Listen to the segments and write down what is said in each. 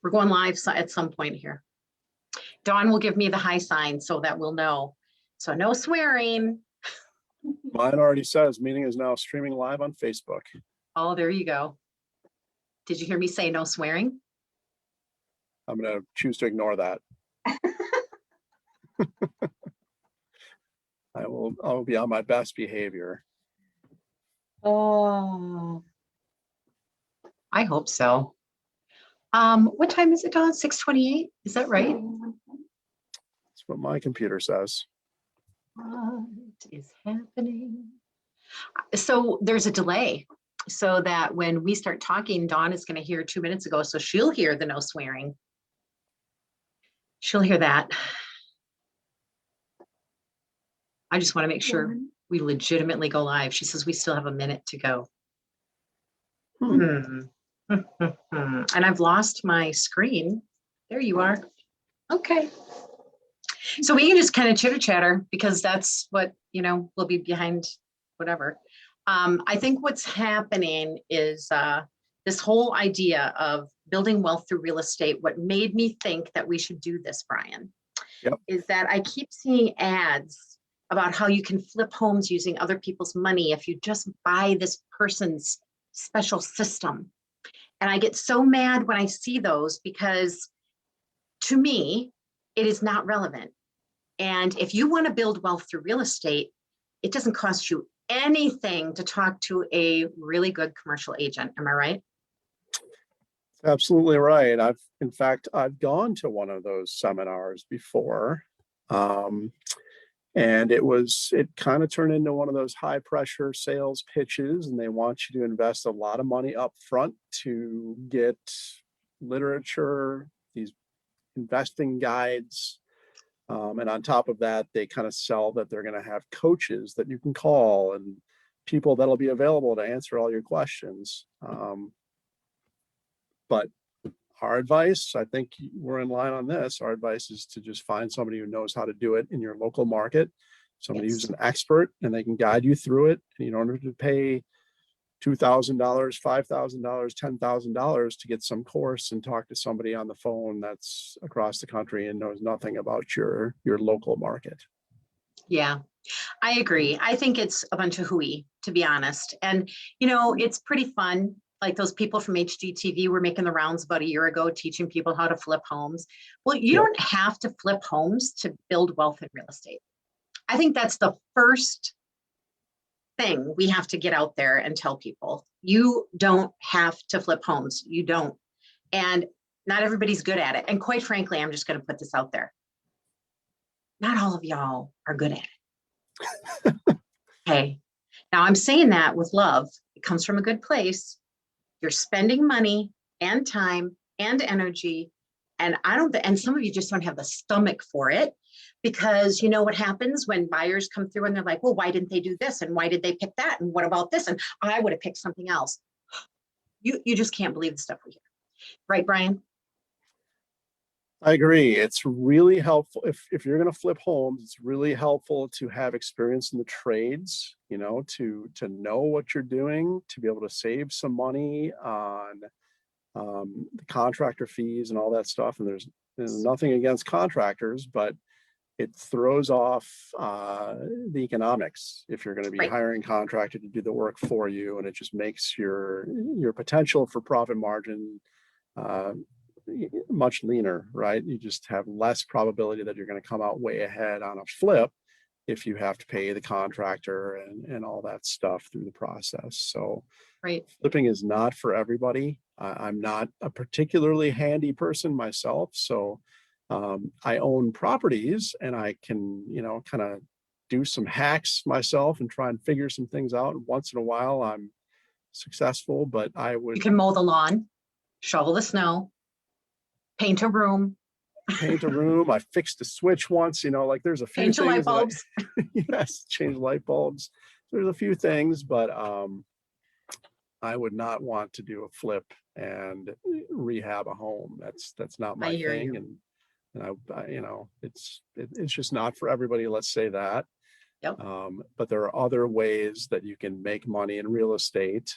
We're going live at some point here. Dawn will give me the high sign so that we'll know. So no swearing. Mine already says meeting is now streaming live on Facebook. Oh, there you go. Did you hear me say no swearing? I'm going to choose to ignore that. I will be on my best behavior. Oh, I hope so. What time is it, Dawn? 6:28? Is that right? That's what my computer says. What is happening? So there's a delay so that when we start talking, Dawn is going to hear 2 minutes ago. So she'll hear the no swearing. She'll hear that. I just want to make sure we legitimately go live. She says we still have a minute to go. And I've lost my screen. There you are. Okay. So we can just kind of chitter chatter because that's what, we'll be behind whatever. I think what's happening is this whole idea of building wealth through real estate. What made me think that we should do this, Brian, is that I keep seeing ads about how you can flip homes using other people's money if you just buy this person's special system. And I get so mad when I see those because to me, it is not relevant. And if you want to build wealth through real estate, it doesn't cost you anything to talk to a really good commercial agent. Am I right? Absolutely right. In fact, I've gone to one of those seminars before. And it kind of turned into one of those high pressure sales pitches, and they want you to invest a lot of money up front to get literature, these investing guides. And on top of that, they kind of sell that they're going to have coaches that you can call and people that'll be available to answer all your questions. But our advice, I think we're in line on this. Our advice is to just find somebody who knows how to do it in your local market, somebody who's an expert, and they can guide you through it. And you don't have to pay $2,000, $5,000, $10,000 to get some course and talk to somebody on the phone that's across the country and knows nothing about your local market. Yeah, I agree. I think it's a bunch of hooey, to be honest. And, it's pretty fun. Like those people from HGTV were making the rounds about a year ago, teaching people how to flip homes. Well, you don't have to flip homes to build wealth in real estate. I think that's the first thing we have to get out there and tell people. You don't have to flip homes. You don't. And not everybody's good at it. And quite frankly, I'm just going to put this out there. Not all of y'all are good at it. Okay. Now I'm saying that with love. It comes from a good place. You're spending money and time and energy. And and some of you just don't have the stomach for it because you know what happens when buyers come through and they're like, well, why didn't they do this? And why did they pick that? And what about this? And I would have picked something else. You just can't believe the stuff we hear. Right, Brian? I agree. It's really helpful if you're going to flip homes. It's really helpful to have experience in the trades, to know what you're doing, to be able to save some money on the contractor fees and all that stuff. And there's nothing against contractors, but it throws off the economics if you're going to be hiring a contractor to do the work for you, and it just makes your potential for profit margin much leaner, right? You just have less probability that you're going to come out way ahead on a flip if you have to pay the contractor and all that stuff through the process. So flipping is not for everybody. I'm not a particularly handy person myself. So I own properties and I can, kind of do some hacks myself and try and figure some things out. And once in a while I'm successful, but you can mow the lawn, shovel the snow, paint a room. I fixed a switch once, there's a few change things. Light bulbs. Yes, change light bulbs. There's a few things, but I would not want to do a flip and rehab a home. That's not my thing. And I it's just not for everybody. Let's say that. Yep. But there are other ways that you can make money in real estate,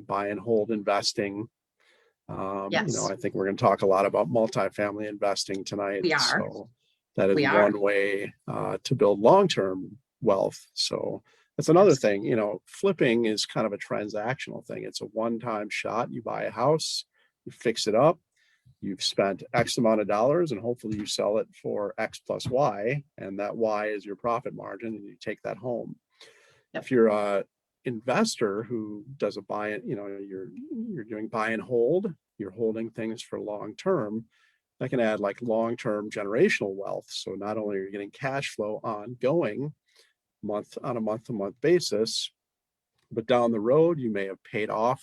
buy and hold investing. Yes, I think we're going to talk a lot about multifamily investing tonight. we are. So that is We are. one way to build long-term wealth. So that's another thing, flipping is kind of a transactional thing. It's a one-time shot. You buy a house, you fix it up, you've spent X amount of dollars, and hopefully you sell it for X plus Y, and that Y is your profit margin, and you take that home. Yep. If you're a investor who does a buy and you're doing buy and hold, you're holding things for long term, that can add like long-term generational wealth. So not only are you getting cash flow ongoing on a month-to-month basis, but down the road you may have paid off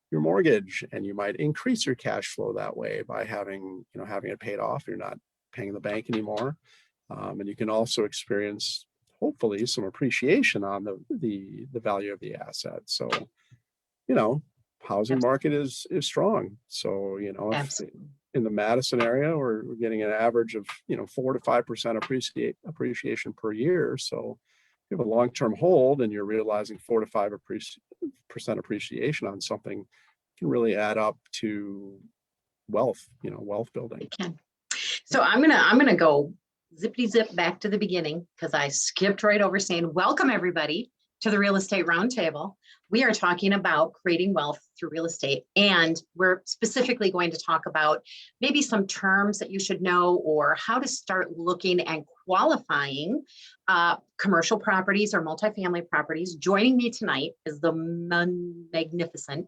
your mortgage and you might increase your cash flow that way by having it paid off. You're not paying the bank anymore. And you can also experience hopefully some appreciation on the value of the asset. So, housing market is strong. So, if Absolutely. in the Madison area, we're getting an average of 4 to 5% appreciation per year. So if you have a long-term hold and you're realizing 4 to 5% appreciation on something, can really add up to wealth, wealth building. It can. So I'm gonna go zippity zip back to the beginning because I skipped right over saying welcome everybody to the Real Estate Roundtable. We are talking about creating wealth through real estate, and we're specifically going to talk about maybe some terms that you should know or how to start looking and qualifying commercial properties or multifamily properties. Joining me tonight is the magnificent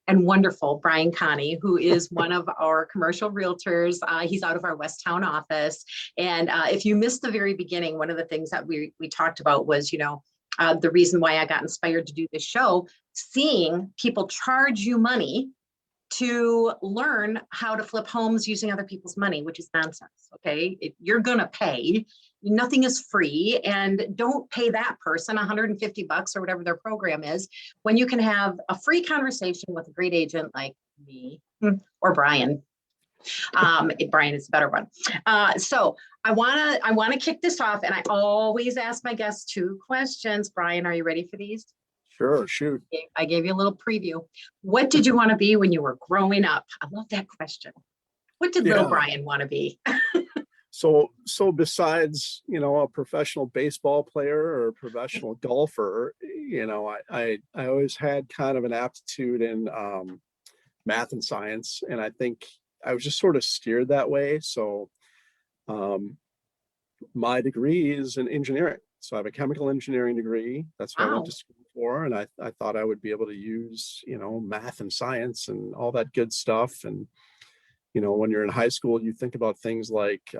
and wonderful Brian Connie, who is one of our commercial realtors. He's out of our Westtown office. And if you missed the very beginning, one of the things that we talked about was, the reason why I got inspired to do this show, seeing people charge you money to learn how to flip homes using other people's money, which is nonsense. Okay. You're going to pay. Nothing is free, and don't pay that person $150 or whatever their program is when you can have a free conversation with a great agent like me or Brian. Brian is a better one. So I want to kick this off, and I always ask my guests 2 questions. Brian, are you ready for these? Sure, shoot. I gave you a little preview. What did you want to be when you were growing up? I love that question. What did little Brian want to be? So besides, a professional baseball player or a professional golfer, I always had kind of an aptitude in math and science. And I think I was just sort of steered that way. So my degree is in engineering. So I have a chemical engineering degree. That's what I went to school for. And I thought I would be able to use, math and science and all that good stuff. And when you're in high school, you think about things like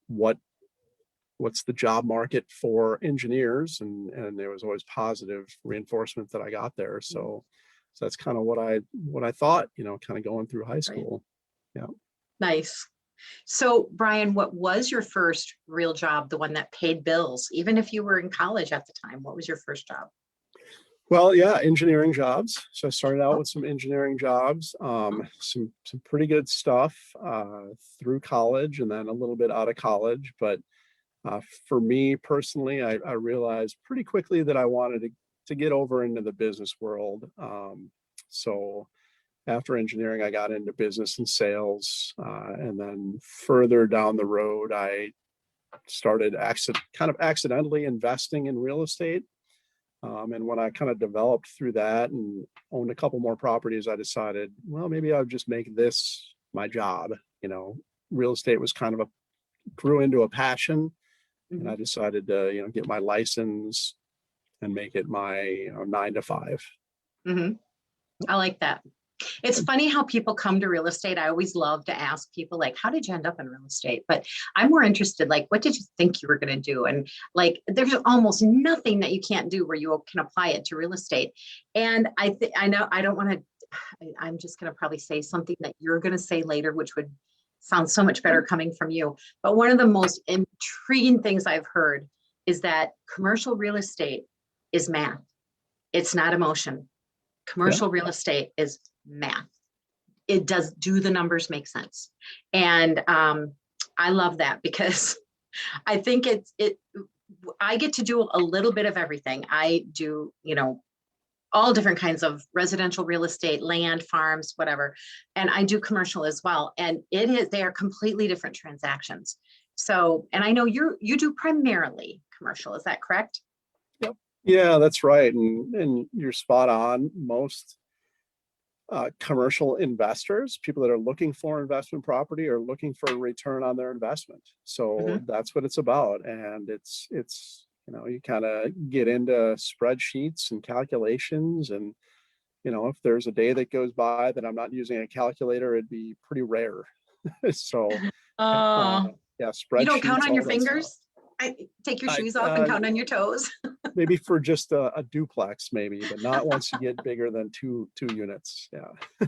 what's the job market for engineers, and there was always positive reinforcement that I got there. So that's kind of what I thought, kind of going through high school. Yeah. Nice. So Brian, what was your first real job, the one that paid bills, even if you were in college at the time? What was your first job? Well, yeah, engineering jobs. So I started out with some engineering jobs, some pretty good stuff through college, and then a little bit out of college. But for me personally, I realized pretty quickly that I wanted to get over into the business world. So after engineering, I got into business and sales, and then further down the road, I started kind of accidentally investing in real estate. And when I kind of developed through that and owned a couple more properties, I decided, well, maybe I'll just make this my job. Real estate was kind of grew into a passion, and I decided to, get my license and make it my 9 to 5. I like that. It's funny how people come to real estate. I always love to ask people, like, how did you end up in real estate? But I'm more interested, like, what did you think you were going to do? And like, there's almost nothing that you can't do where you can apply it to real estate. And I know I don't want to, I'm just going to probably say something that you're going to say later, which would sound so much better coming from you. But one of the most intriguing things I've heard is that commercial real estate is math. It's not emotion. Commercial real estate is math. Do the numbers make sense? And I love that because I think I get to do a little bit of everything. I do, all different kinds of residential real estate, land, farms, whatever. And I do commercial as well. And they are completely different transactions. So, and I know you do primarily commercial, is that correct? Yep. Yeah, that's right. And you're spot on. Most commercial investors, people that are looking for investment property, are looking for a return on their investment. So Mhm. that's what it's about. And it's you kind of get into spreadsheets and calculations. And if there's a day that goes by that I'm not using a calculator, it'd be pretty rare. So uh, Uh, yeah, you don't count spreadsheets, on your all that stuff. fingers? Take your I shoes off and count on your toes. maybe for just a duplex, maybe, but not once you get bigger than two units. Yeah.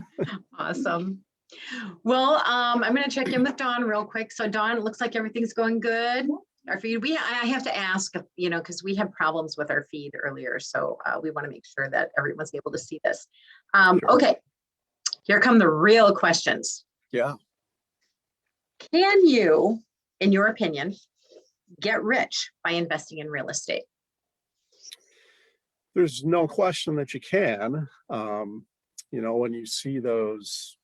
Awesome. Well, I'm going to check in with Dawn real quick. So Dawn, it looks like everything's going good. Our feed, I have to ask, because we had problems with our feed earlier. So we want to make sure that everyone's able to see this. Sure. Okay, here come the real questions. Yeah. Can you, in your opinion, get rich by investing in real estate? There's no question that you can. When you see those,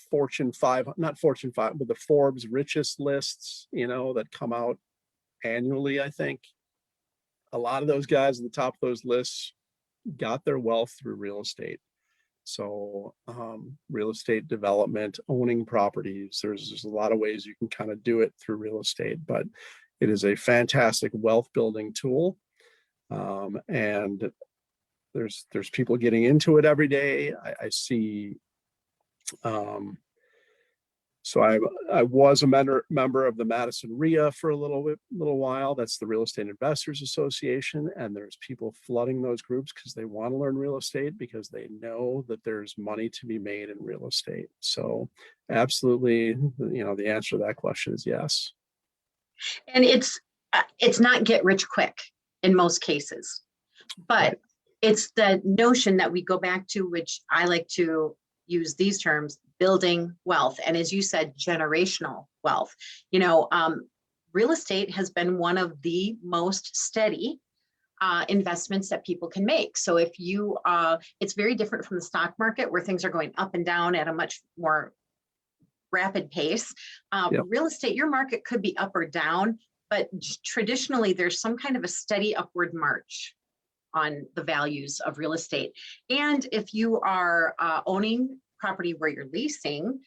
Fortune 5, not Fortune 5, but the Forbes richest lists, that come out annually, I think a lot of those guys at the top of those lists got their wealth through real estate. So real estate development, owning properties, there's a lot of ways you can kind of do it through real estate, but it is a fantastic wealth building tool. And there's people getting into it every day. I see. So I was a member of the Madison RIA for a little while. That's the Real Estate Investors Association, and there's people flooding those groups because they want to learn real estate, because they know that there's money to be made in real estate. So absolutely, the answer to that question is yes. And it's not get rich quick in most cases, but Right. it's the notion that we go back to, which I like to use these terms, building wealth. And as you said, generational wealth. Real estate has been one of the most steady investments that people can make. So if it's very different from the stock market where things are going up and down at a much more rapid pace. Yep. Real estate, your market could be up or down, but traditionally there's some kind of a steady upward march on the values of real estate. And if you are owning property where you're leasing,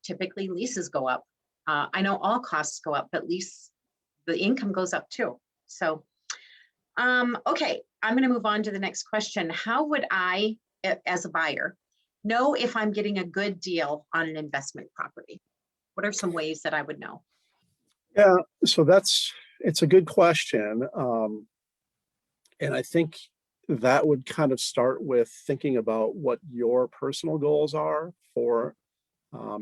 typically leases go up. I know all costs go up, but the income goes up too. So, okay, I'm going to move on to the next question. How would I, as a buyer, know if I'm getting a good deal on an investment property? What are some ways that I would know? Yeah, so it's a good question. And I think that would kind of start with thinking about what your personal goals are for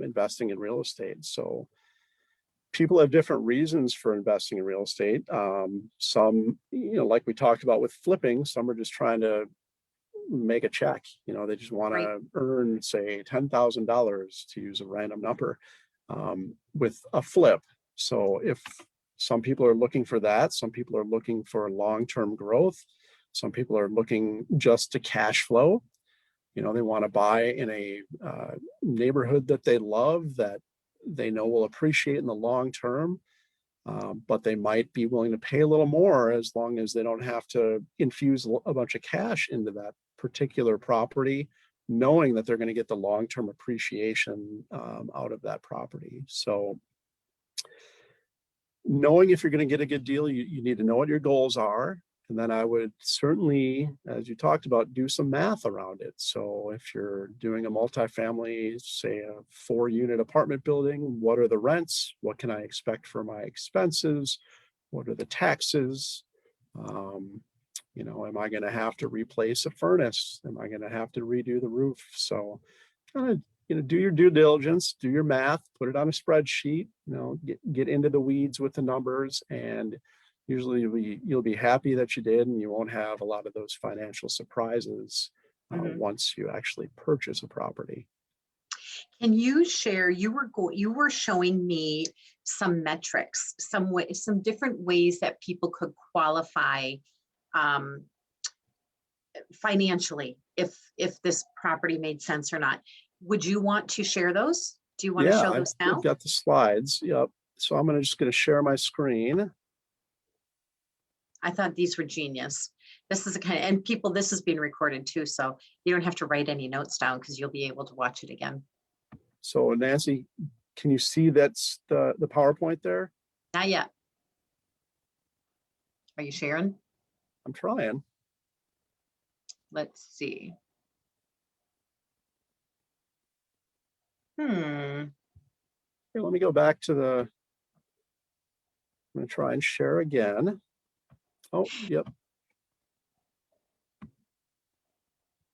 investing in real estate. So people have different reasons for investing in real estate. Some, like we talked about with flipping, some are just trying to make a check. They just want Right. to earn, say, $10,000, to use a random number, with a flip. So if some people are looking for that, some people are looking for long-term growth, some people are looking just to cash flow. They want to buy in a neighborhood that they love, that they know will appreciate in the long term, but they might be willing to pay a little more as long as they don't have to infuse a bunch of cash into that particular property, knowing that they're going to get the long-term appreciation out of that property. So knowing if you're going to get a good deal, you need to know what your goals are. And then I would certainly, as you talked about, do some math around it. So if you're doing a multifamily, say a 4-unit apartment building, what are the rents? What can I expect for my expenses? What are the taxes? Am I going to have to replace a furnace? Am I going to have to redo the roof? So kind of, do your due diligence, do your math, put it on a spreadsheet, get into the weeds with the numbers, and usually you'll be happy that you did, and you won't have a lot of those financial surprises once you actually purchase a property. Can you share, you were showing me some metrics, some, some, different ways that people could qualify financially, if this property made sense or not. Would you want to share those? Do you want to Yeah, show I've, those I've now? got the slides. Yep. So I'm just going to share my screen. I thought these were genius. This is a kind of, and people, this is being recorded too, so you don't have to write any notes down because you'll be able to watch it again. So Nancy, can you see that's the PowerPoint there? Not yet. Are you sharing? I'm trying. Let's see. Hmm. Here, let me go back to I'm going to try and share again. Oh, yep.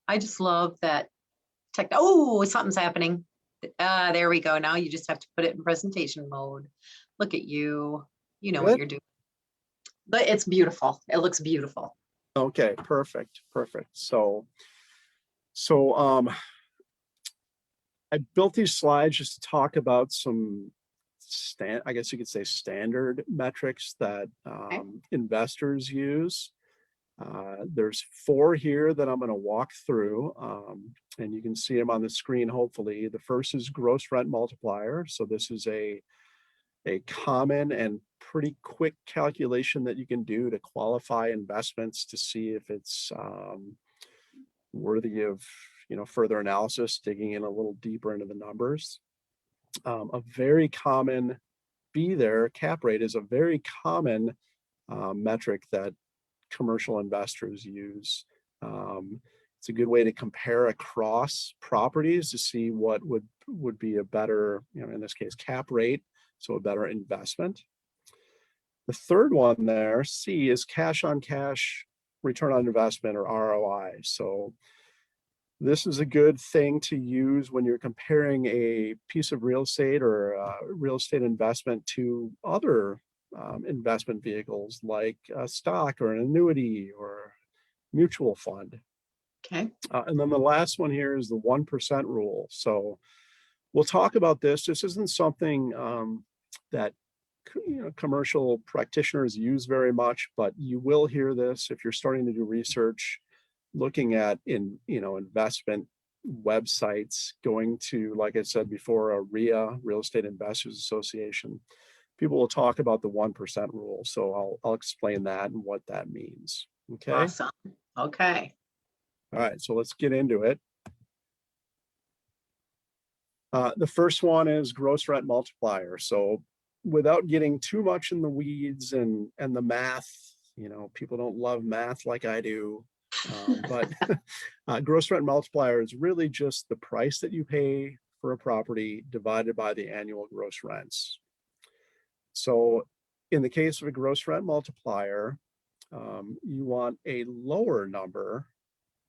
I just love that tech. Oh, something's happening. There we go. Now you just have to put it in presentation mode. Look at you. You know what Good. you're doing. But it's beautiful. It looks beautiful. Okay, perfect. So I built these slides just to talk about some I guess you could say standard metrics that Okay. investors use. There's 4 here that I'm going to walk through, and you can see them on the screen, hopefully. The first is gross rent multiplier. So this is a common and pretty quick calculation that you can do to qualify investments to see if it's worthy of further analysis, digging in a little deeper into the numbers. A very common cap rate is a very common metric that commercial investors use. It's a good way to compare across properties to see what would be a better, in this case, cap rate, so a better investment. The third one there, C, is cash on cash return on investment, or ROI. So this is a good thing to use when you're comparing a piece of real estate or real estate investment to other investment vehicles like a stock or an annuity or mutual fund. Okay. And then the last one here is the 1% rule. So we'll talk about this. This isn't something that commercial practitioners use very much, but you will hear this if you're starting to do research, looking at investment websites, going to, like I said before, a RIA, Real Estate Investors Association. People will talk about the 1% rule. So I'll explain that and what that means. Okay. Awesome. Okay. All right. So let's get into it. The first one is gross rent multiplier. So without getting too much in the weeds and the math, people don't love math like I do. But gross rent multiplier is really just the price that you pay for a property divided by the annual gross rents. So in the case of a gross rent multiplier, you want a lower number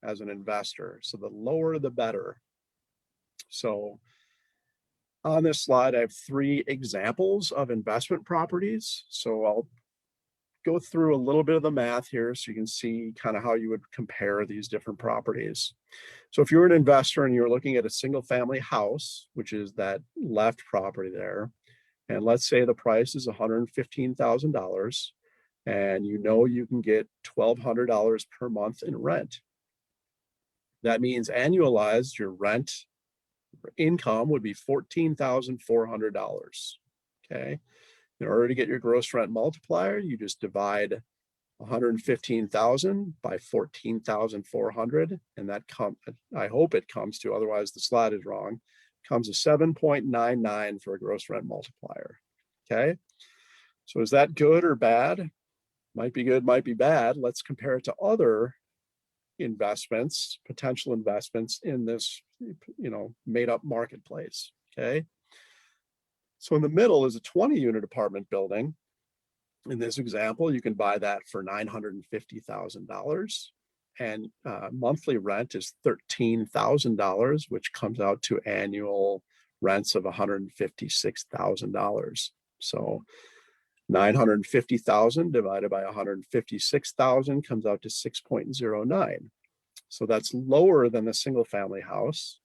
as an investor. So the lower, the better. So on this slide, I have 3 examples of investment properties. So I'll go through a little bit of the math here so you can see kind of how you would compare these different properties. So if you're an investor and you're looking at a single family house, which is that left property there, and let's say the price is $115,000, and you can get $1,200 per month in rent. That means annualized, your rent income would be $14,400. Okay. In order to get your gross rent multiplier, you just divide 115,000 by 14,400, and that I hope it comes to, otherwise the slide is wrong, comes to 7.99 for a gross rent multiplier. Okay. So is that good or bad? Might be good, might be bad. Let's compare it to other investments, potential investments in this, made up marketplace. Okay. So in the middle is a 20-unit apartment building. In this example, you can buy that for $950,000, and monthly rent is $13,000, which comes out to annual rents of $156,000. So 950,000 divided by 156,000 comes out to 6.09. So that's lower than the single family house.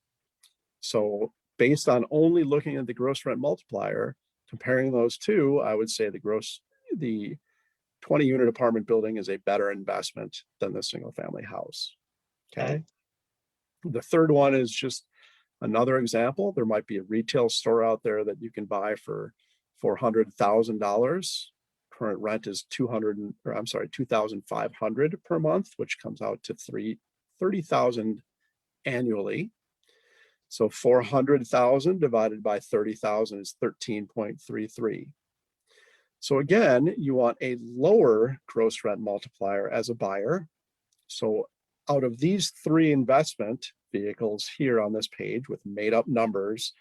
So based on only looking at the gross rent multiplier, comparing those two, I would say the 20-unit apartment building is a better investment than the single family house. Okay. The third one is just another example. There might be a retail store out there that you can buy for $400,000. Current rent is 2,500 per month, which comes out to 30,000 annually. So 400,000 divided by 30,000 is 13.33. So again, you want a lower gross rent multiplier as a buyer. So out of these three investment vehicles here on this page with made up numbers,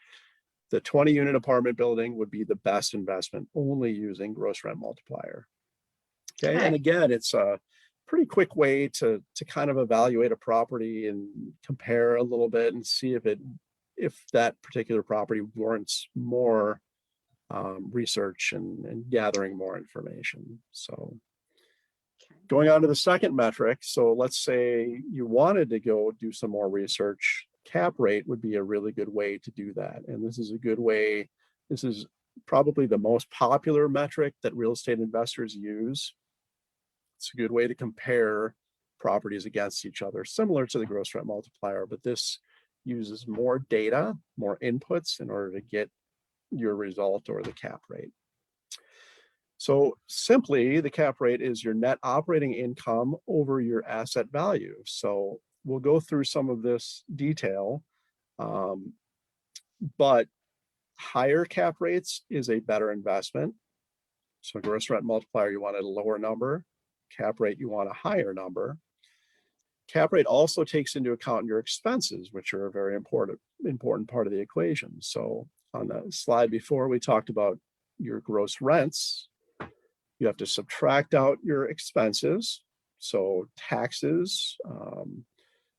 the 20 unit apartment building would be the best investment, only using gross rent multiplier. Okay. And again, it's a pretty quick way to kind of evaluate a property and compare a little bit and see if that particular property warrants more research and gathering more information. So going on to the second metric. So let's say you wanted to go do some more research. Cap rate would be a really good way to do that. And this is a good way. This is probably the most popular metric that real estate investors use. It's a good way to compare properties against each other, similar to the gross rent multiplier, but this uses more data, more inputs in order to get your result or the cap rate. So simply, the cap rate is your net operating income over your asset value. So we'll go through some of this detail, but higher cap rates is a better investment. So gross rent multiplier, you want a lower number. Cap rate, you want a higher number. Cap rate also takes into account your expenses, which are a very important part of the equation. So on the slide before, we talked about your gross rents. You have to subtract out your expenses. So taxes,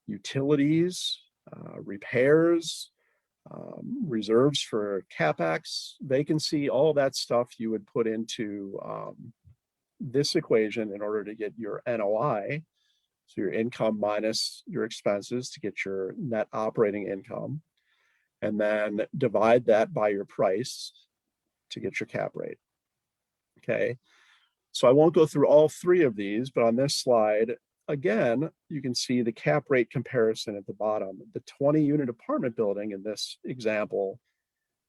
utilities, repairs, reserves for CapEx, vacancy, all that stuff you would put into this equation in order to get your NOI. So your income minus your expenses to get your net operating income, and then divide that by your price to get your cap rate. Okay. So I won't go through all three of these, but on this slide, again, you can see the cap rate comparison at the bottom. The 20 unit apartment building in this example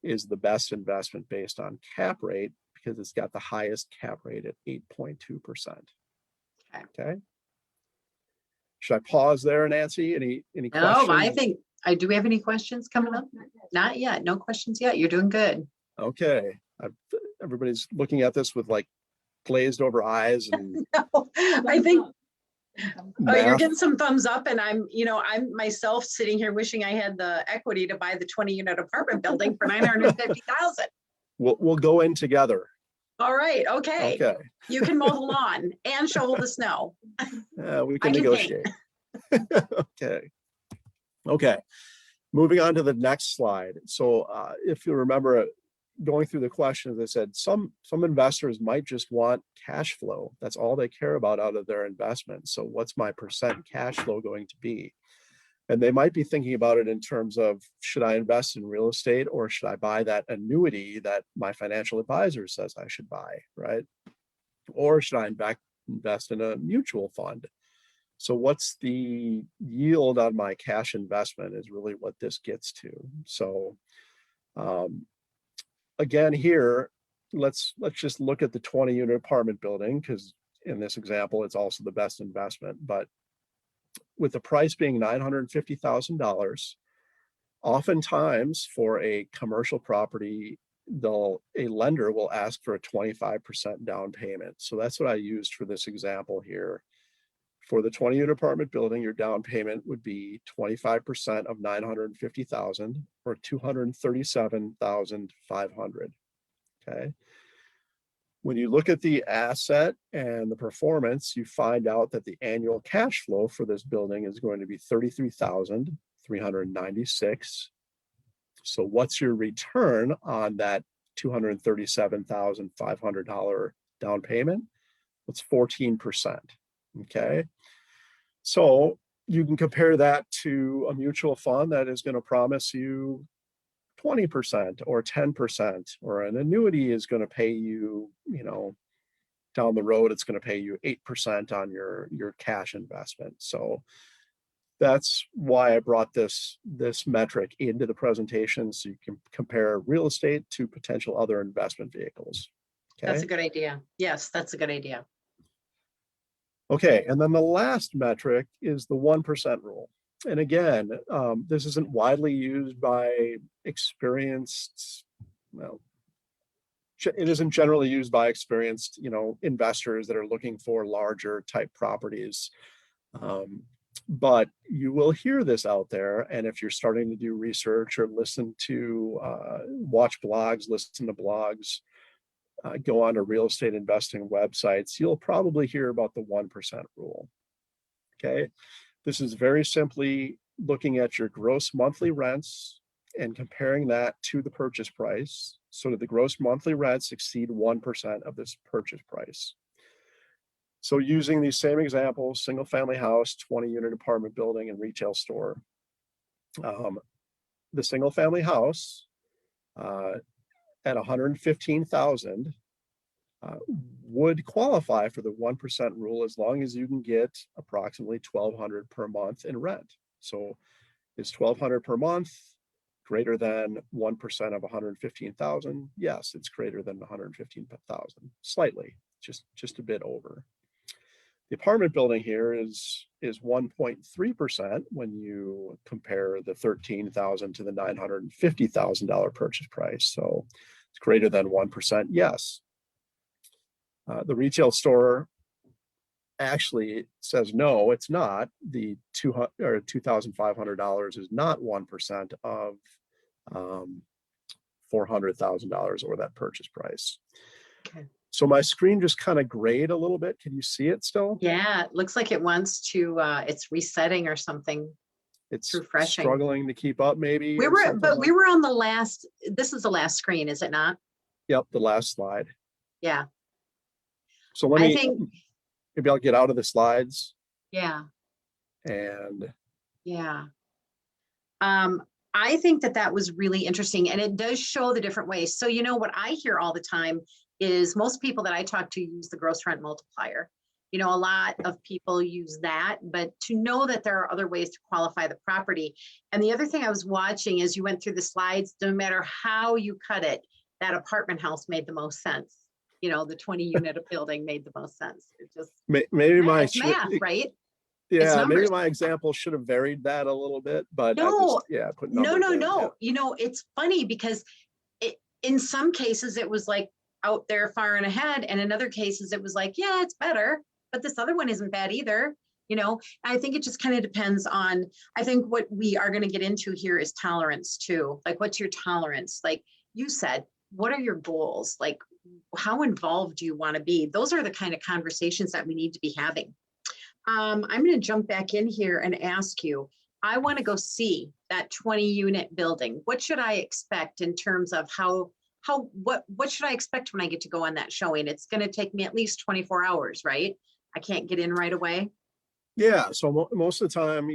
is the best investment based on cap rate because it's got the highest cap rate at 8.2%. Okay. Should I pause there, Nancy? Any questions? No, I think, do we have any questions coming up? Not yet. No questions yet. You're doing good. Okay. Everybody's looking at this with like glazed over eyes and No, I think you're math. getting some thumbs up, and I'm myself sitting here wishing I had the equity to buy the 20 unit apartment building for 950,000. We'll go in together. All right. Okay. Okay. You can mow the lawn and shovel the snow. We can I can negotiate. Okay. Okay. Moving on to the next slide. So if you remember going through the questions, I said some investors might just want cash flow. That's all they care about out of their investment. So what's my percent cash flow going to be? And they might be thinking about it in terms of, should I invest in real estate or should I buy that annuity that my financial advisor says I should buy, right? Or should I invest in a mutual fund? So what's the yield on my cash investment is really what this gets to. So again, here, let's just look at the 20 unit apartment building, because in this example, it's also the best investment. But with the price being $950,000, oftentimes for a commercial property, a lender will ask for a 25% down payment. So that's what I used for this example here. For the 20 unit apartment building, your down payment would be 25% of 950,000 or 237,500. Okay. When you look at the asset and the performance, you find out that the annual cash flow for this building is going to be 33,396. So what's your return on that $237,500 down payment? It's 14%. Okay. So you can compare that to a mutual fund that is going to promise you 20% or 10%, or an annuity is going to pay you, down the road, it's going to pay you 8% on your cash investment. So That's why I brought this metric into the presentation, so you can compare real estate to potential other investment vehicles. That's Okay. a good idea. Yes, that's a good idea. Okay, and then the last metric is the 1% rule. And again, this isn't widely used by experienced, well, it isn't generally used by experienced, investors that are looking for larger type properties. But you will hear this out there. And if you're starting to do research or watch blogs, listen to blogs, go on to real estate investing websites, you'll probably hear about the 1% rule. Okay. This is very simply looking at your gross monthly rents and comparing that to the purchase price, so that the gross monthly rents exceed 1% of this purchase price. So using these same examples, single family house, 20-unit apartment building, and retail store. The single family house at 115,000 would qualify for the 1% rule as long as you can get approximately $1,200 per month in rent. So is $1,200 per month greater than 1% of 115,000? Yes, it's greater than 115,000, slightly, just a bit over. The apartment building here is 1.3% when you compare the $13,000 to the $950,000 purchase price. So it's greater than 1%, yes. The retail store actually says no, it's not. The $2,500 is not 1% of $400,000 or that purchase price. Okay. So my screen just kind of grayed a little bit. Can you see it still? Yeah, it looks like it wants to, it's resetting or something. It's refreshing. Struggling to keep up, maybe. We were on the last, this is the last screen, is it not? Yep, the last slide. Yeah. So maybe I'll get out of the slides. Yeah. And yeah. I think that was really interesting, and it does show the different ways. So, what I hear all the time is most people that I talk to use the gross rent multiplier. A lot of people use that, but to know that there are other ways to qualify the property. And the other thing I was watching as you went through the slides, no matter how you cut it, that apartment house made the most sense. The 20-unit building made the most sense. It just maybe it's math, right? Yeah, maybe my example should have varied that a little bit, but no, I put numbers in. No. It's funny because in some cases it was like out there far and ahead, and in other cases it was like, yeah, it's better, but this other one isn't bad either. I think it just kind of depends on, I think what we are going to get into here is tolerance too. Like, what's your tolerance? Like you said, what are your goals? Like, how involved do you want to be? Those are the kind of conversations that we need to be having. I'm going to jump back in here and ask you, I want to go see that 20-unit building. What should I expect in terms of what should I expect when I get to go on that showing? It's going to take me at least 24 hours, right? I can't get in right away. Yeah. So most of the time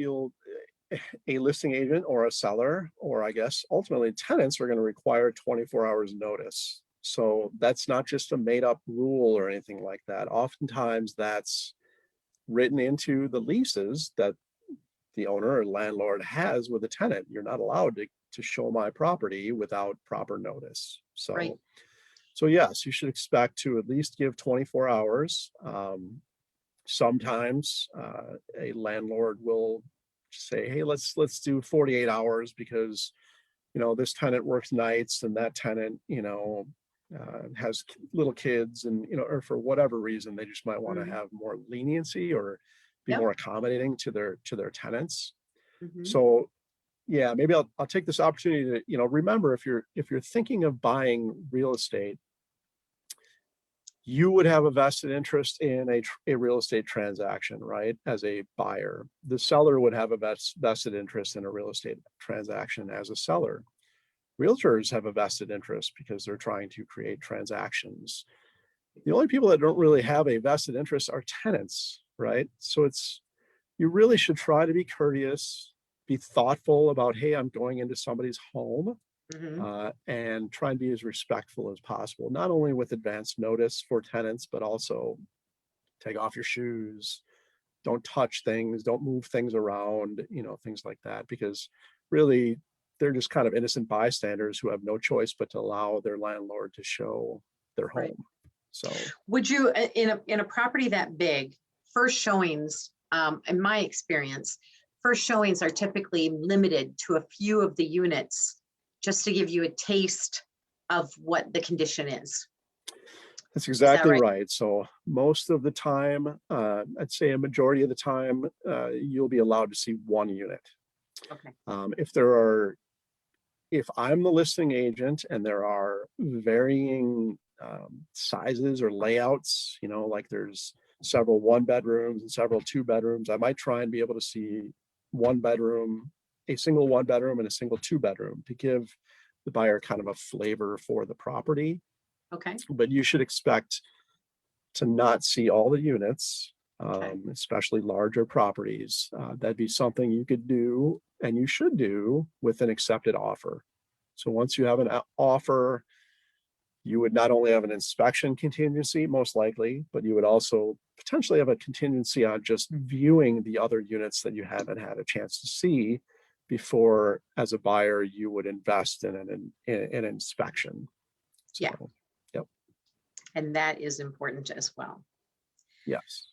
a listing agent or a seller, or I guess ultimately tenants, are going to require 24 hours notice. So that's not just a made up rule or anything like that. Oftentimes that's written into the leases that the owner or landlord has with a tenant. You're not allowed to show my property without proper notice. So, right. So yes, you should expect to at least give 24 hours. Sometimes a landlord will say, hey, let's do 48 hours because, this tenant works nights and that tenant, has little kids and, or for whatever reason, they just might want to have more leniency or be more accommodating to their tenants. So yeah, maybe I'll take this opportunity to, remember, if you're thinking of buying real estate, you would have a vested interest in a real estate transaction, right? As a buyer. The seller would have a vested interest in a real estate transaction as a seller. Realtors have a vested interest because they're trying to create transactions. The only people that don't really have a vested interest are tenants, right? So you really should try to be courteous, be thoughtful about, hey, I'm going into somebody's home, and try and be as respectful as possible, not only with advance notice for tenants, but also take off your shoes, don't touch things, don't move things around, things like that, because really they're just kind of innocent bystanders who have no choice but to allow their landlord to show their Right. home. So, Would you, in a property that big, first showings, in my experience, first showings are typically limited to a few of the units, just to give you a taste of what the condition is. that's Is that exactly right? right. So most of the time, I'd say a majority of the time, you'll be allowed to see one unit. Okay. If if I'm the listing agent and there are varying sizes or layouts, like there's several 1 bedrooms and several 2 bedrooms, I might try and be able to see 1 bedroom, a single 1 bedroom and a single 2 bedroom to give the buyer kind of a flavor for the property. Okay. But you should expect to not see all the units, Okay. especially larger properties. That'd be something you could do and you should do with an accepted offer. So once you have an offer, you would not only have an inspection contingency, most likely, but you would also potentially have a contingency on just viewing the other units that you haven't had a chance to see before, as a buyer, you would invest in an inspection. Yeah. So, yep. And that is important as well. Yes.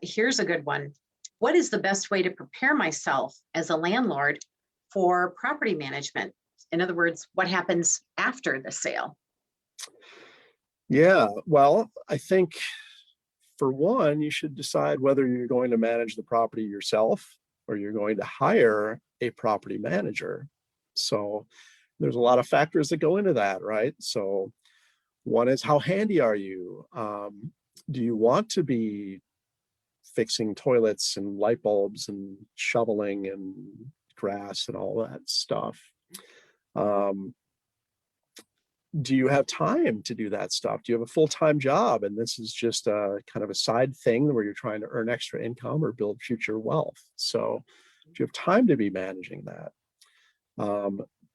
Here's a good one. What is the best way to prepare myself as a landlord for property management? In other words, what happens after the sale? Yeah. Well, I think for one, you should decide whether you're going to manage the property yourself or you're going to hire a property manager. So there's a lot of factors that go into that, right? So one is, how handy are you? Do you want to be fixing toilets and light bulbs and shoveling and grass and all that stuff? Um, do you have time to do that stuff? Do you have a full-time job and this is just a kind of a side thing where you're trying to earn extra income or build future wealth? So do you have time to be managing that?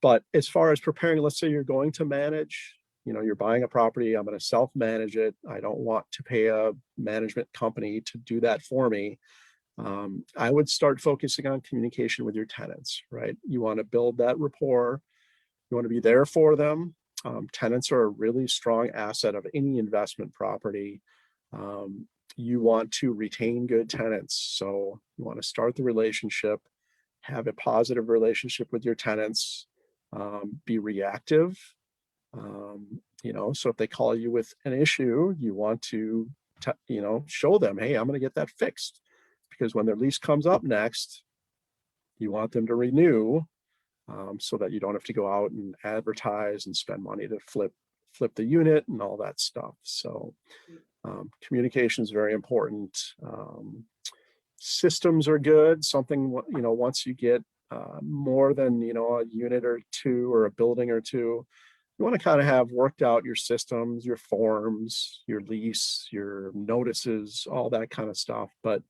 But as far as preparing, let's say you're going to manage, you're buying a property, I'm going to self-manage it. I don't want to pay a management company to do that for me. I would start focusing on communication with your tenants, right? You want to build that rapport. You want to be there for them. Tenants are a really strong asset of any investment property. You want to retain good tenants. So you want to start the relationship, have a positive relationship with your tenants, be reactive. So if they call you with an issue, you want to, show them, hey, I'm going to get that fixed. Because when their lease comes up next, you want them to renew, so that you don't have to go out and advertise and spend money to flip the unit and all that stuff. So communication is very important. Systems are good. Something, once you get more than, a unit or two or a building or two, you want to kind of have worked out your systems, your forms, your lease, your notices, all that kind of stuff. But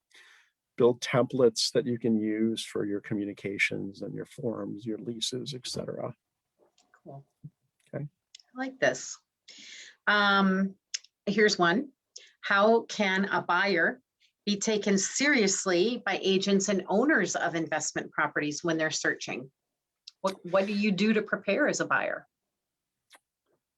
build templates that you can use for your communications and your forms, your leases, etc. Cool. Okay. I like this. Here's one. How can a buyer be taken seriously by agents and owners of investment properties when they're searching? What do you do to prepare as a buyer?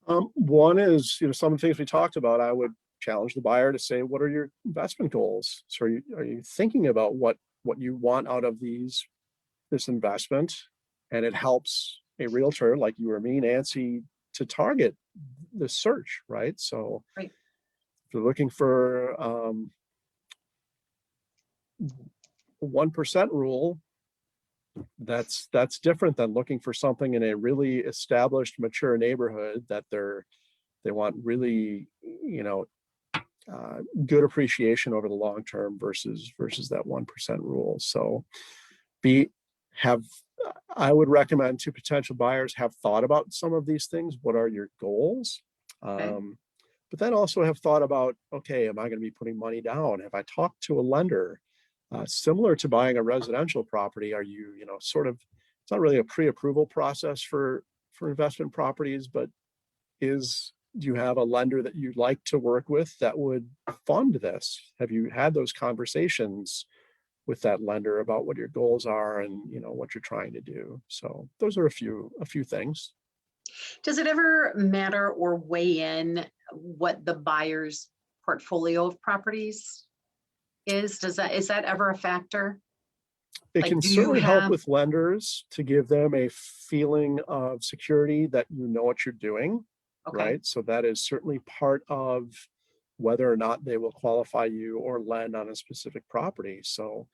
One is, some of the things we talked about. I would challenge the buyer to say, what are your investment goals? So are you thinking about what you want out of this investment? And it helps a realtor like you or me, Nancy, to target the search, right? So Right. if you're looking for 1% rule, that's different than looking for something in a really established, mature neighborhood that they want really, good appreciation over the long term versus that 1% rule. So I would recommend to potential buyers have thought about some of these things. What are your goals? Okay. But then also have thought about, okay, am I going to be putting money down? Have I talked to a lender? Similar to buying a residential property, are you, sort of, it's not really a pre-approval process for investment properties, but is do you have a lender that you'd like to work with that would fund this? Have you had those conversations with that lender about what your goals are and what you're trying to do? So those are a few things. Does it ever matter or weigh in what the buyer's portfolio of properties is? Is that ever a factor? It Like, can do you certainly help have, with lenders to give them a feeling of security that you know what you're doing, okay, right? So that is certainly part of whether or not they will qualify you or lend on a specific property. So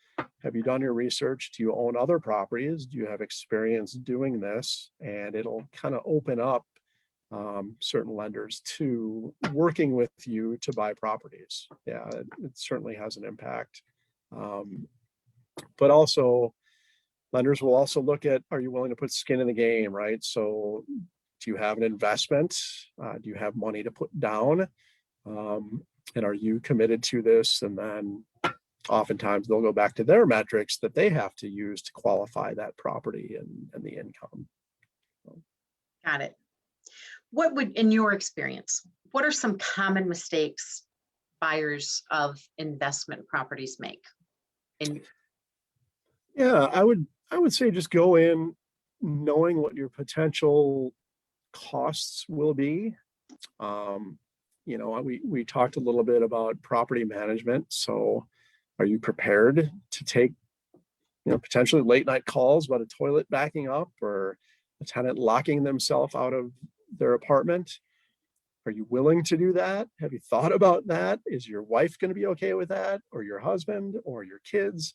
have you done your research? Do you own other properties? Do you have experience doing this? And it'll kind of open up certain lenders to working with you to buy properties. Yeah, it certainly has an impact. Um, but also lenders will also look at, are you willing to put skin in the game, right? So do you have an investment? Do you have money to put down? And are you committed to this? And then oftentimes they'll go back to their metrics that they have to use to qualify that property and the income. got it. What would, in your experience, what are some common mistakes buyers of investment properties make? In Yeah, I would say just go in knowing what your potential costs will be. Um, we talked a little bit about property management. So are you prepared to take, potentially late night calls about a toilet backing up or a tenant locking themselves out of their apartment? Are you willing to do that? Have you thought about that? Is your wife going to be okay with that, or your husband or your kids?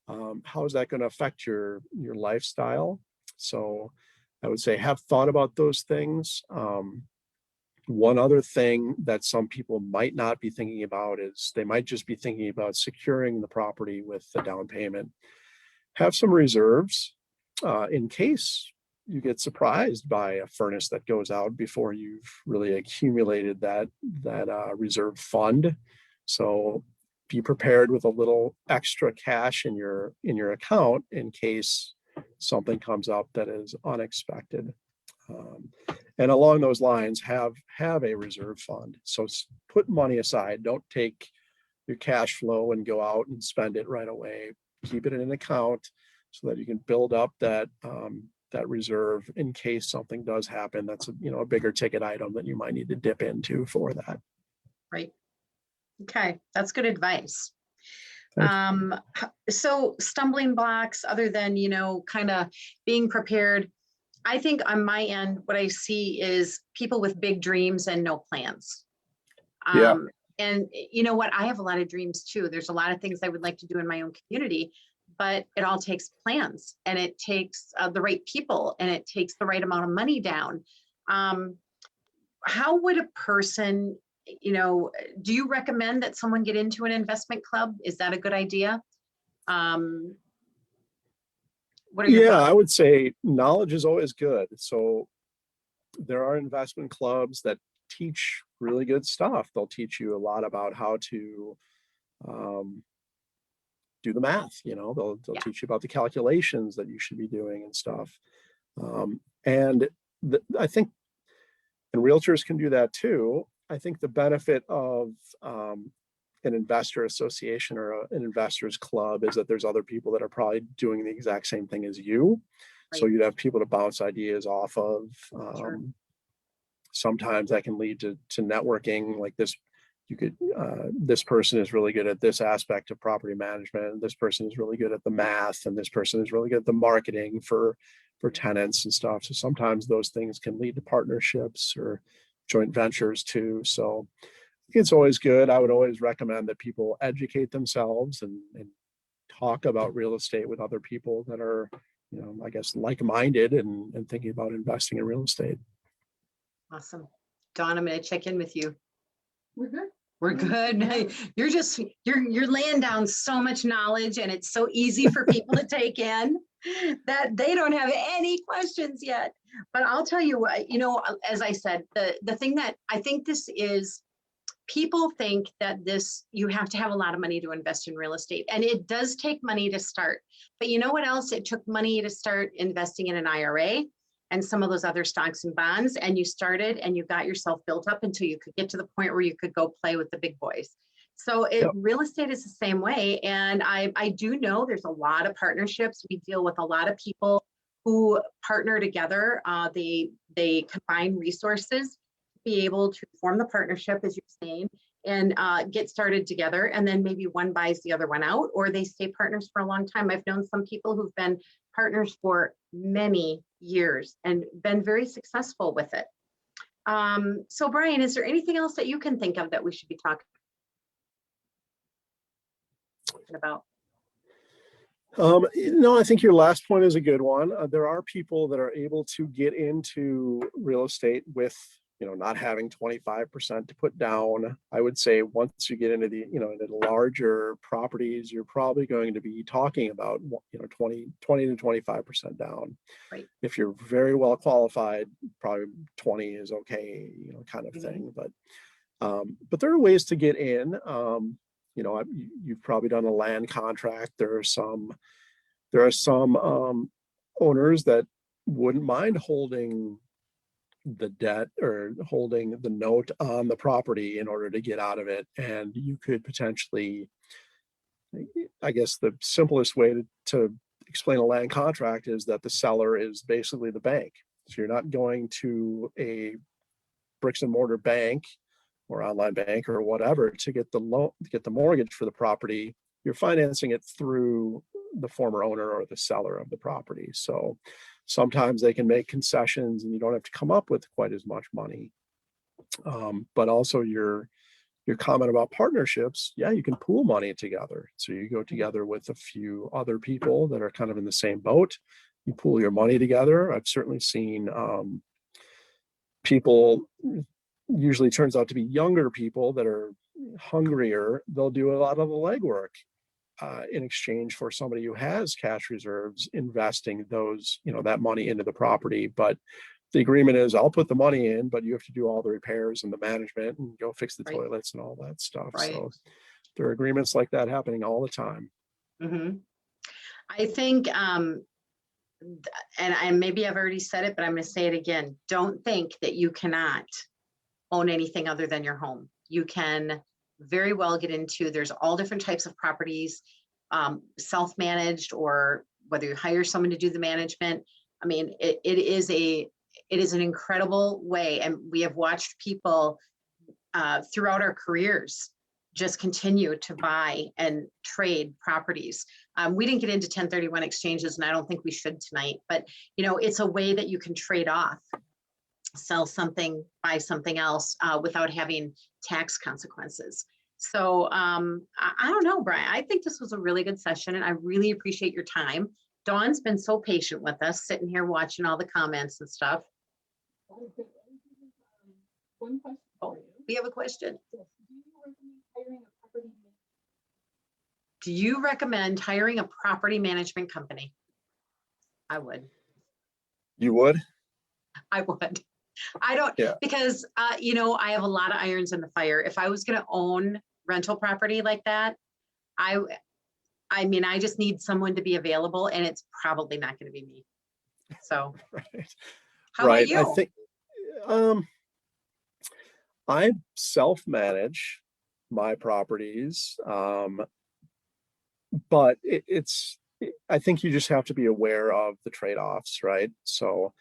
How is that going to affect your lifestyle? So I would say have thought about those things. One other thing that some people might not be thinking about is they might just be thinking about securing the property with the down payment. Have some reserves in case you get surprised by a furnace that goes out before you've really accumulated that reserve fund. So be prepared with a little extra cash in your account in case something comes up that is unexpected. Um, and along those lines, have a reserve fund. So put money aside. Don't take your cash flow and go out and spend it right away. Keep it in an account so that you can build up that reserve in case something does happen. That's a bigger ticket item that you might need to dip into for that. right. Okay, that's good advice. Thanks. So stumbling blocks, other than, kind of being prepared. I think on my end, what I see is people with big dreams and no plans. Yeah. And you know what? I have a lot of dreams too. There's a lot of things I would like to do in my own community, but it all takes plans and it takes the right people and it takes the right amount of money down. How would a person, do you recommend that someone get into an investment club? Is that a good idea? What are your Yeah, thoughts? I would say knowledge is always good. So there are investment clubs that teach really good stuff. They'll teach you a lot about how to um, do the math. They'll Yeah, teach you about the calculations that you should be doing and stuff. And I think, and realtors can do that too. I think the benefit of an investor association or an investors club is that there's other people that are probably doing the exact same thing as you. So right. you'd have people to bounce ideas off of. Sure. Sometimes that can lead to networking. Like this person is really good at this aspect of property management. This person is really good at the math, and this person is really good at the marketing for tenants and stuff. So sometimes those things can lead to partnerships or joint ventures too. So it's always good. I would always recommend that people educate themselves and talk about real estate with other people that are, I guess, like-minded and thinking about investing in real estate. Awesome. Dawn, I'm going to check in with you. We're good. We're good. You're laying down so much knowledge and it's so easy for people to take in that they don't have any questions yet. But I'll tell you what, as I said, the thing that I think this is, people think that you have to have a lot of money to invest in real estate, and it does take money to start. But you know what else? It took money to start investing in an IRA, and some of those other stocks and bonds. And you started and you got yourself built up until you could get to the point where you could go play with the big boys. So Yep. real estate is the same way. And I do know there's a lot of partnerships. We deal with a lot of people who partner together. They combine resources to be able to form the partnership, as you're saying, and get started together. And then maybe one buys the other one out, or they stay partners for a long time. I've known some people who've been partners for many years and been very successful with it. So Brian, is there anything else that you can think of that we should be talking about? No, I think your last point is a good one. There are people that are able to get into real estate with, not having 25% to put down. I would say once you get into into the larger properties, you're probably going to be talking about, 20 to 25% down. Right. If you're very well qualified, probably 20 is okay, kind of thing. But there are ways to get in. You've probably done a land contract. There are some owners that wouldn't mind holding the debt or holding the note on the property in order to get out of it. And you could potentially, I guess the simplest way to explain a land contract is that the seller is basically the bank. So you're not going to a bricks and mortar bank or online bank or whatever to get the loan, to get the mortgage for the property. You're financing it through the former owner or the seller of the property. So sometimes they can make concessions and you don't have to come up with quite as much money. But also your comment about partnerships, yeah, you can pool money together. So you go together with a few other people that are kind of in the same boat. You pool your money together. I've certainly seen people, usually turns out to be younger people that are hungrier. They'll do a lot of the legwork in exchange for somebody who has cash reserves investing those, that money into the property. But the agreement is I'll put the money in, but you have to do all the repairs and the management and go fix the toilets and all that stuff. Right. So there are agreements like that happening all the time. Mm-hmm. I think, and maybe I've already said it, but I'm going to say it again. Don't think that you cannot own anything other than your home. You can very well get into, there's all different types of properties, self-managed, or whether you hire someone to do the management. I mean, it is an incredible way. And we have watched people throughout our careers just continue to buy and trade properties. We didn't get into 1031 exchanges, and I don't think we should tonight, but it's a way that you can trade off, sell something, buy something else without having tax consequences. So I don't know, Brian, I think this was a really good session and I really appreciate your time. Dawn's been so patient with us, sitting here watching all the comments and stuff. One question. Oh, we have a question. Do you recommend hiring a property management company? Do you recommend hiring a property management company? I would. You would? I would. I don't, Yeah. because, I have a lot of irons in the fire. If I was going to own rental property like that, I mean, I just need someone to be available, and it's probably not going to be me. So Right. how about you? I think I self-manage my properties, but I think you just have to be aware of the trade-offs, right? So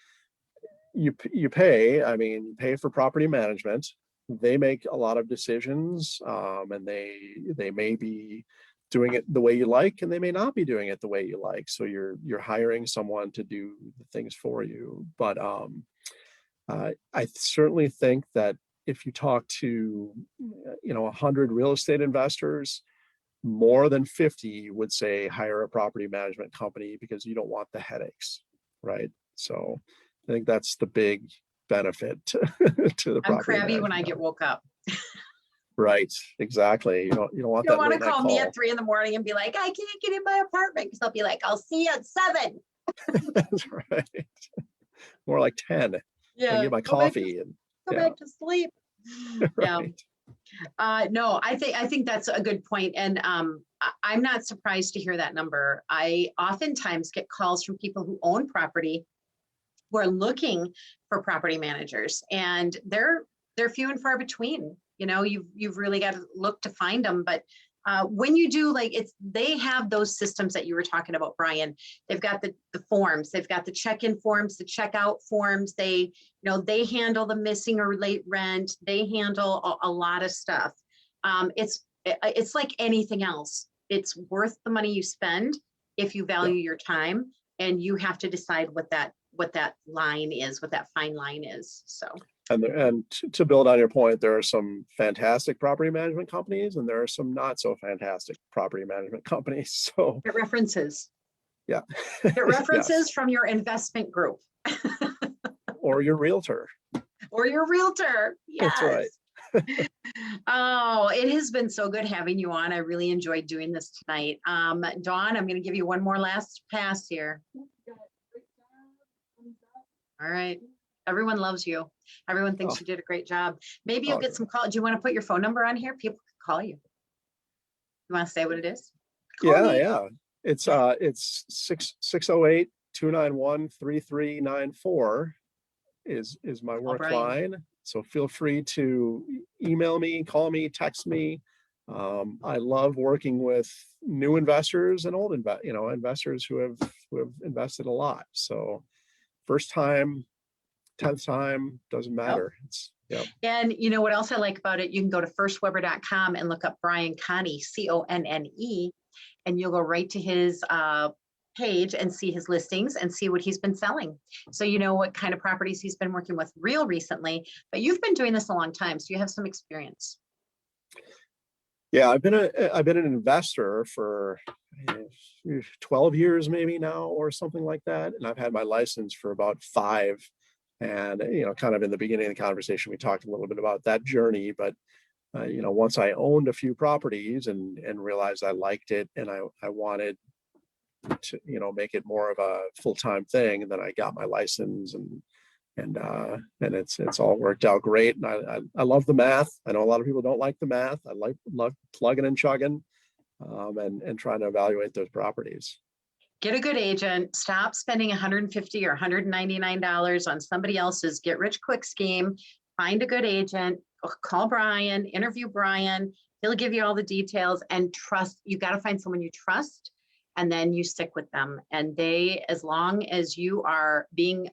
you pay for property management. They make a lot of decisions, and they may be doing it the way you like, and they may not be doing it the way you like. So you're hiring someone to do the things for you. But I certainly think that if you talk to 100 real estate investors, more than 50 would say hire a property management company because you don't want the headaches, right? So I think that's the big benefit to the I'm property crabby when management I get company. woke up. Right, exactly. You don't want You don't that want to late night call me call. at 3 in the morning and be like, I can't get in my apartment, because I'll be like, I'll see you at 7. That's right. More like 10. I Yeah. get my Go back to- coffee and Go yeah. back to sleep. Yeah. Right. No, I think that's a good point. And I'm not surprised to hear that number. I oftentimes get calls from people who own property who are looking for property managers, and they're few and far between. You know, you've really got to look to find them. But when you do, like, they have those systems that you were talking about, Brian. They've got the forms, they've got the check-in forms, the checkout forms. They handle the missing or late rent. They handle a lot of stuff. It's like anything else. It's worth the money you spend if you value your time, and you have to decide what that line is, what that fine line is. So. And to build on your point, there are some fantastic property management companies, and there are some not so fantastic property management companies. So It references. Yeah. It references Yes. from your investment group. Or your realtor. Or your realtor. Yes. That's right. Oh, it has been so good having you on. I really enjoyed doing this tonight. Dawn, I'm going to give you one more last pass here. All right. Everyone loves you. Everyone thinks you did a great job. Maybe you'll get some call. Do you want to put your phone number on here? People can call you. You want to say what it is? Yeah. It's 608-291-3394 is my work line. So feel free to email me, call me, text me. I love working with new investors and old investors who have invested a lot. So first time, 10th time, doesn't matter. And you know what else I like about it? You can go to firstweber.com and look up Brian Connie, Conne, and you'll go right to his page and see his listings and see what he's been selling. So you know what kind of properties he's been working with real recently, but you've been doing this a long time, so you have some experience. Yeah, I've been an investor for 12 years maybe now, or something like that. And I've had my license for about 5. And, kind of in the beginning of the conversation, we talked a little bit about that journey, but once I owned a few properties and realized I liked it, and I wanted to, make it more of a full-time thing, and then I got my license, and it's all worked out great. And I love the math. I know a lot of people don't like the math. I love plugging and chugging, and trying to evaluate those properties. Get a good agent. Stop spending $150 or $199 on somebody else's get-rich-quick scheme. Find a good agent. Call Brian. Interview Brian. He'll give you all the details, and trust. You got to find someone you trust, and then you stick with them. And as long as you are being,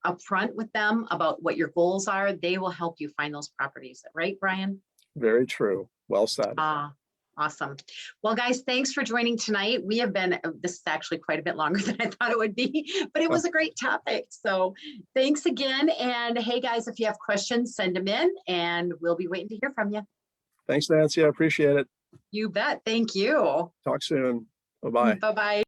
upfront with them about what your goals are, they will help you find those properties. Right, Brian? Very true. Well said. Awesome. Well, guys, thanks for joining tonight. We have been, this is actually quite a bit longer than I thought it would be, but it was a great topic. So thanks again. And hey, guys, if you have questions, send them in, and we'll be waiting to hear from you. Thanks, Nancy. I appreciate it. You bet. Thank you. Talk soon. Bye-bye. Bye-bye.